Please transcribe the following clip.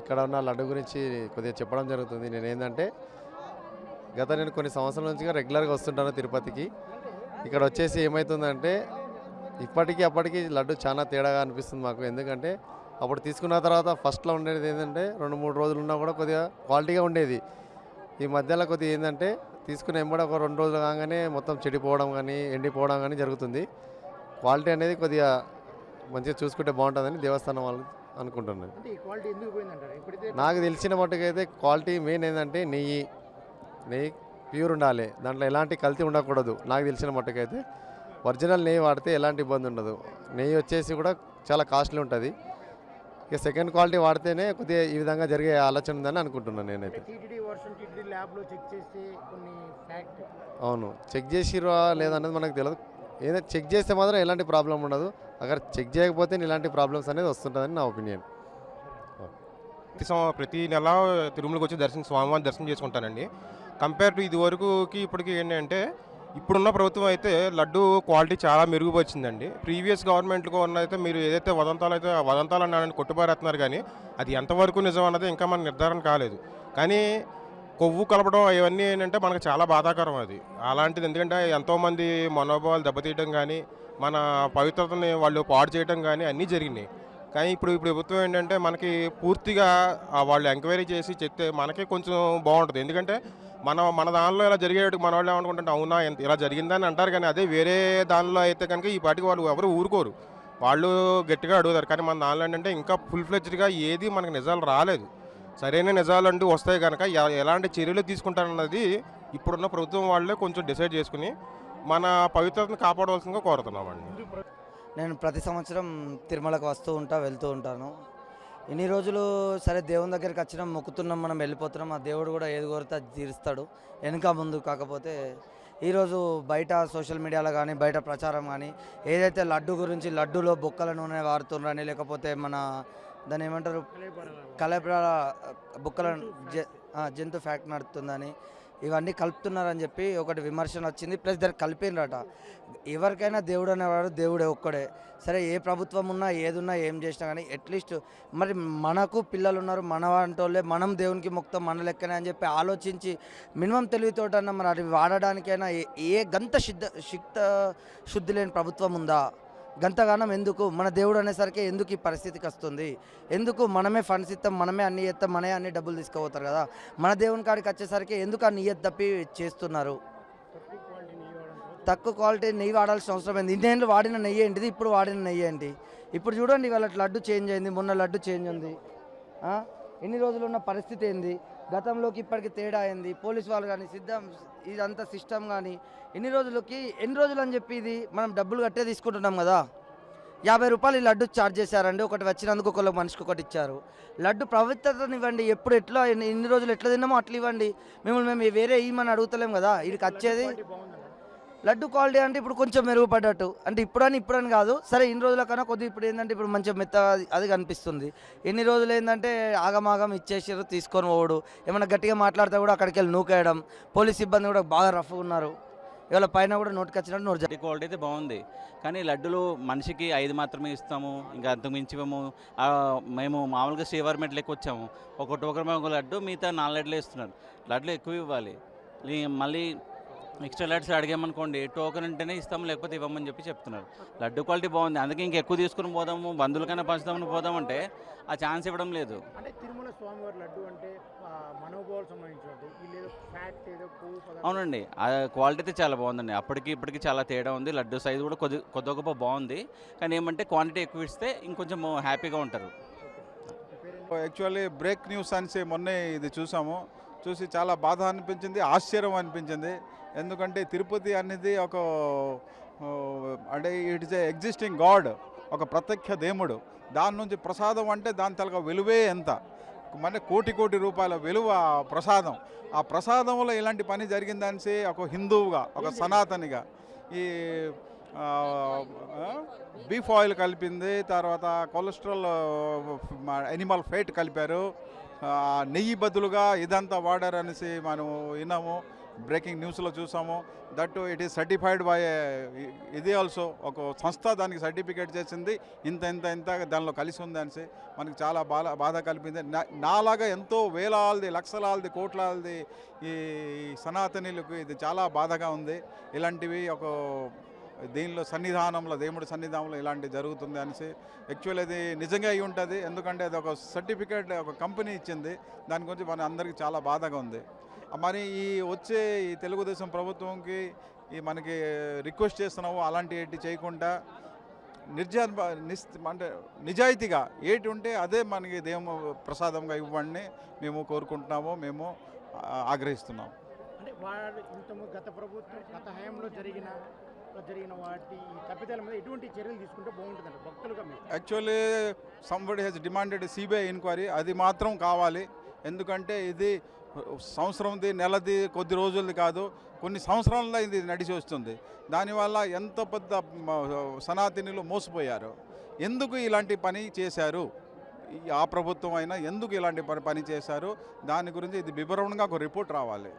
ఇక్కడ ఉన్న లడ్డు గురించి కొద్దిగా చెప్పడం జరుగుతుంది. నేనేందంటే నేను కొన్ని సంవత్సరాల నుంచిగా రెగ్యులర్‌గా వస్తుంటాను తిరుపతికి. ఇక్కడ వచ్చేసి ఏమైతుందంటే ఇప్పటికి, అప్పటికి లడ్డు చాలా తేడాగా అనిపిస్తుంది మాకు. ఎందుకంటే అప్పుడు తీసుకున్న తర్వాత ఫస్ట్‌లో ఉండేది ఏందంటే 2, 3 రోజులున్నా కూడా కొద్దిగా క్వాలిటీగా ఉండేది. ఈ మధ్యలో కొద్దిగా ఏందంటే తీసుకున్న ఎంబడే ఒక 2 రోజులు కాగానే మొత్తం చెడిపోవడం గానీ, ఎండిపోవడం గానీ జరుగుతుంది. క్వాలిటీ అనేది కొద్దిగా మంచిగా చూసుకుంటే బావుంటదని దేవస్థానం వాళ్ళు అనుకుంటున్నాను. అంటే ఈ క్వాలిటీ ఎందుకు పోయిందంటారు? ఇప్పుడైతే నాకు తెలిసిన మట్టుకైతే క్వాలిటీ మెయిన్ ఏందంటే నెయ్యి ప్యూర్ ఉండాలి. దాంట్లో ఎలాంటి కల్తీ ఉండకూడదు. నాకు తెలిసిన మట్టుకైతే ఒరిజినల్ నెయ్యి వాడితే ఎలాంటి ఇబ్బంది ఉండదు. నెయ్యి వచ్చేసి కూడా చాలా కాస్ట్లీ ఉంటుంది. ఇక సెకండ్ క్వాలిటీ వాడితేనే కొద్దిగా ఈ విధంగా జరిగే ఆలోచన ఉందని అనుకుంటున్నాను నేనైతే. టీటీడీ ల్యాబ్‌లో చెక్ చేస్తే కొన్ని ఫ్యాక్ట్ అవును, చెక్ చేసిర్రా లేదనేది మనకు తెలియదు. ఏదైనా చెక్ చేస్తే మాత్రం ఎలాంటి ప్రాబ్లం ఉండదు. అక్కడ చెక్ చేయకపోతే ఇలాంటి ప్రాబ్లమ్స్ అనేది వస్తుంటుందని నా ఒపీనియన్. ప్రతి నెల తిరుమలకి వచ్చి స్వామివారిని దర్శనం చేసుకుంటానండి. కంపేర్ టు ఇది వరకుకి ఇప్పటికి ఏంటంటే ఇప్పుడున్న ప్రభుత్వం అయితే లడ్డు క్వాలిటీ చాలా మెరుగుపరిచిందండి. ప్రీవియస్ గవర్నమెంట్కి ఉన్నదైతే మీరు ఏదైతే వదంతాలు అన్నారని కొట్టుబారేస్తున్నారు, కానీ అది ఎంతవరకు నిజం అన్నది ఇంకా మన నిర్ధారణ కాలేదు. కానీ కొవ్వు కలపడం ఇవన్నీ ఏంటంటే మనకు చాలా బాధాకరం అది. అలాంటిది ఎందుకంటే ఎంతోమంది మనోభావాలు దెబ్బతీయడం కానీ, మన పవిత్రతని వాళ్ళు పాడు చేయడం కానీ అన్నీ జరిగినాయి. కానీ ఇప్పుడు ప్రభుత్వం ఏంటంటే మనకి పూర్తిగా వాళ్ళు ఎంక్వైరీ చేసి చెప్తే మనకే కొంచెం బాగుంటుంది. ఎందుకంటే మన దానిలో ఇలా జరిగేటి మన వాళ్ళు ఏమనుకుంటుంటే అవునా ఇలా జరిగిందని అంటారు, కానీ అదే వేరే దానిలో అయితే కనుక ఈ పాటికి వాళ్ళు ఎవరు ఊరుకోరు, వాళ్ళు గట్టిగా అడుగుతారు. కానీ మన దానిలో ఏంటంటే ఇంకా ఫుల్ ఫ్లెడ్జ్డ్గా ఏది మనకు నిజాలు రాలేదు. సరైన నిజాలు అంటూ వస్తాయి కనుక ఎలాంటి చర్యలు తీసుకుంటారన్నది ఇప్పుడున్న ప్రభుత్వం వాళ్ళే కొంచెం డిసైడ్ చేసుకుని మన పవిత్రతను కాపాడవలసిందిగా కోరుతున్నామండి. నేను ప్రతి సంవత్సరం తిరుమలకు వస్తూ వెళ్తూ ఉంటాను. ఇన్ని రోజులు సరే దేవుని దగ్గరికి వచ్చినాం, మొక్కుతున్నాం, మనం వెళ్ళిపోతున్నాం. ఆ దేవుడు కూడా ఏది కోరితే అది తీరుస్తాడు, వెనుక ముందు. కాకపోతే ఈరోజు బయట సోషల్ మీడియాలో కానీ బయట ప్రచారం కానీ ఏదైతే లడ్డు గురించి, లడ్డూలో బొక్కల నూనె వాడుతున్నారని, లేకపోతే మన దాన్ని ఏమంటారు కలప బొక్కల జంతు ఫ్యాక్ట్ నడుతుందని, ఇవన్నీ కలుపుతున్నారని చెప్పి ఒకటి విమర్శన వచ్చింది. ప్లస్ దాన్ని కలిపినరట. ఎవరికైనా దేవుడు అనేవాడు దేవుడే ఒక్కడే. సరే ఏ ప్రభుత్వం ఉన్నా ఏదున్నా ఏం చేసినా కానీ అట్లీస్ట్ మరి మనకు పిల్లలు ఉన్నారు, మన వంటోళ్ళే, మనం దేవునికి మొక్తాం మన లెక్కనే అని చెప్పి ఆలోచించి మినిమం తెలివితోటన్నా మరి అది వాడడానికైనా ఏ గంత శుద్ధి లేని ప్రభుత్వం ఉందా? గంతగానం ఎందుకు? మన దేవుడు అనేసరికి ఎందుకు ఈ పరిస్థితికి వస్తుంది? ఎందుకు మనమే ఫండ్స్ ఇస్తాం, మనమే అన్ని ఇస్తాం, మనమే అన్ని డబ్బులు తీసుకుపోతారు కదా. మన దేవుని కాడికి వచ్చేసరికి ఎందుకు ఆ నియత్ తప్పి చేస్తున్నారు? తక్కువ క్వాలిటీ నెయ్యి వాడాల్సిన అవసరం ఏంది? ఇన్నేళ్ళు వాడిన నెయ్యి ఏంటిది, ఇప్పుడు వాడిన నెయ్యి ఏంటి? ఇప్పుడు చూడండి, ఇవాళ లడ్డు చేంజ్ అయింది, మొన్న లడ్డు చేంజ్ ఉంది. ఎన్ని రోజులు ఉన్న పరిస్థితి ఏంది? గతంలోకి ఇప్పటికి తేడా అయింది. పోలీసు వాళ్ళు కానీ ఇదంతా సిస్టమ్ కానీ ఎన్ని రోజులు అని చెప్పి ఇది మనం డబ్బులు కట్టే తీసుకుంటున్నాం కదా. 50 రూపాయలు ఈ లడ్డు ఛార్జ్ చేశారండి. ఒకటి వచ్చినందుకు ఒకళ్ళకి మనిషికి ఒకటి ఇచ్చారు. లడ్డు పవిత్రతను ఇవ్వండి. ఎప్పుడు ఎట్లా ఇన్ని రోజులు ఎట్లా తిన్నామో అట్లా ఇవ్వండి. మేము వేరే ఇవ్వమని అడుగుతలేం కదా. ఇది వచ్చేది లడ్డు క్వాలిటీ అంటే ఇప్పుడు కొంచెం మెరుగుపడ్డట్టు, అంటే ఇప్పుడని కాదు. సరే ఇన్ని రోజుల కన్నా కొద్దిగా ఇప్పుడు ఏంటంటే ఇప్పుడు మంచిగా మెత్తగా అది కనిపిస్తుంది. ఎన్ని రోజులు ఏంటంటే ఆగమాగం ఇచ్చేసారు, తీసుకొని పోవడు. ఏమైనా గట్టిగా మాట్లాడితే కూడా అక్కడికి వెళ్ళి నూకేయడం. పోలీస్ సిబ్బంది కూడా బాగా రఫ్గా ఉన్నారు. ఇవాళ పైన కూడా నోటికి వచ్చినట్టు నోటి క్వాలిటీ అయితే బాగుంది, కానీ లడ్డులు మనిషికి 5 మాత్రమే ఇస్తాము, ఇంకా అంతకు మించి మేము మామూలుగా శ్రీవారి లెక్క వచ్చాము. ఒక లడ్డు మిగతా 4 లడ్లు ఇస్తున్నారు. లడ్లు ఎక్కువ ఇవ్వాలి. మళ్ళీ ఎక్స్ట్రా లడ్స్ అడిగామనుకోండి టోకెన్ ఉంటేనే ఇస్తాము, లేకపోతే ఇవ్వమని చెప్పి చెప్తున్నారు. లడ్డు క్వాలిటీ బాగుంది, అందుకే ఇంకెక్కువ తీసుకుని పోదాము, బంధువులకైనా పంచుదామని పోదామంటే ఆ ఛాన్స్ ఇవ్వడం లేదు. అంటే తిరుమల స్వామివారి లడ్డు అంటే మనోభావాలు సంబంధించినది. అవునండి, ఆ క్వాలిటీ అయితే చాలా బాగుందండి. అప్పటికి ఇప్పటికి చాలా తేడా ఉంది. లడ్డు సైజు కూడా కొద్ది గొప్ప బాగుంది, కానీ ఏమంటే క్వాంటిటీ ఎక్కువ ఇస్తే ఇంకొంచెం హ్యాపీగా ఉంటారు. యాక్చువల్లీ బ్రేక్ న్యూస్ అని మొన్నే ఇది చూసి చాలా బాధ అనిపించింది, ఆశ్చర్యం అనిపించింది. ఎందుకంటే తిరుపతి అనేది అంటే it is a existing God, ఒక ప్రత్యక్ష దేవుడు. దాని నుంచి ప్రసాదం అంటే దాని తలక విలువే ఎంత, మన కోటి రూపాయల విలువ ప్రసాదం. ఆ ప్రసాదంలో ఇలాంటి పని జరిగిందని ఒక హిందువుగా, ఒక సనాతనిగా ఈ బీఫ్ ఆయిల్ కలిపింది, తర్వాత కొలెస్ట్రాల్, ఎనిమల్ ఫ్యాట్ కలిపారు, నెయ్యి బదులుగా ఇదంతా వాడారనేసి మనం విన్నాము. బ్రేకింగ్ న్యూస్లో చూసాము. That it is certified by ఇది ఆల్సో ఒక సంస్థ దానికి సర్టిఫికేట్ చేసింది, ఇంత ఇంత ఇంత దానిలో కలిసి ఉంది అనేసి మనకి చాలా బాధ కలిపింది. నాలాగా ఎంతో వేలాది లక్షలాది కోట్లాది ఈ సనాతనీయులకు ఇది చాలా బాధగా ఉంది. ఇలాంటివి ఒక దీనిలో సన్నిధానంలో, దేవుడి సన్నిధానంలో ఇలాంటివి జరుగుతుంది అనేసి. యాక్చువల్ అది నిజంగా అయి ఉంటుంది, ఎందుకంటే అది ఒక సర్టిఫికేట్ ఒక కంపెనీ ఇచ్చింది. దాని గురించి మన అందరికీ చాలా బాధగా ఉంది. మరి ఈ వచ్చే ఈ తెలుగుదేశం ప్రభుత్వంకి ఈ మనకి రిక్వెస్ట్ చేస్తున్నాము, అలాంటివి చేయకుండా అంటే నిజాయితీగా ఏటి ఉంటే అదే మనకి దేవుని ప్రసాదంగా ఇవ్వండి మేము కోరుకుంటున్నాము, మేము ఆగ్రహిస్తున్నాము. అంటే వాడు గత ప్రభుత్వం గత హయాంలో జరిగిన వాటి తప్పిదాల మీద ఎటువంటి చర్యలు తీసుకుంటే బాగుంటుందండి భక్తులుగా మీరు? Actually somebody he's demanded CBI enquiry, అది మాత్రం కావాలి. ఎందుకంటే ఇది సంవత్సరంది, నెలది, కొద్ది రోజులది కాదు, కొన్ని సంవత్సరాల్లో ఇది నడిచి వస్తుంది. దానివల్ల ఎంత పెద్ద సనాతనీయులు మోసపోయారు. ఎందుకు ఇలాంటి పని చేశారు, ఆ ప్రభుత్వం అయినా ఎందుకు ఇలాంటి పని చేశారు, దాని గురించి ఇది వివరణగా ఒక రిపోర్ట్ రావాలి.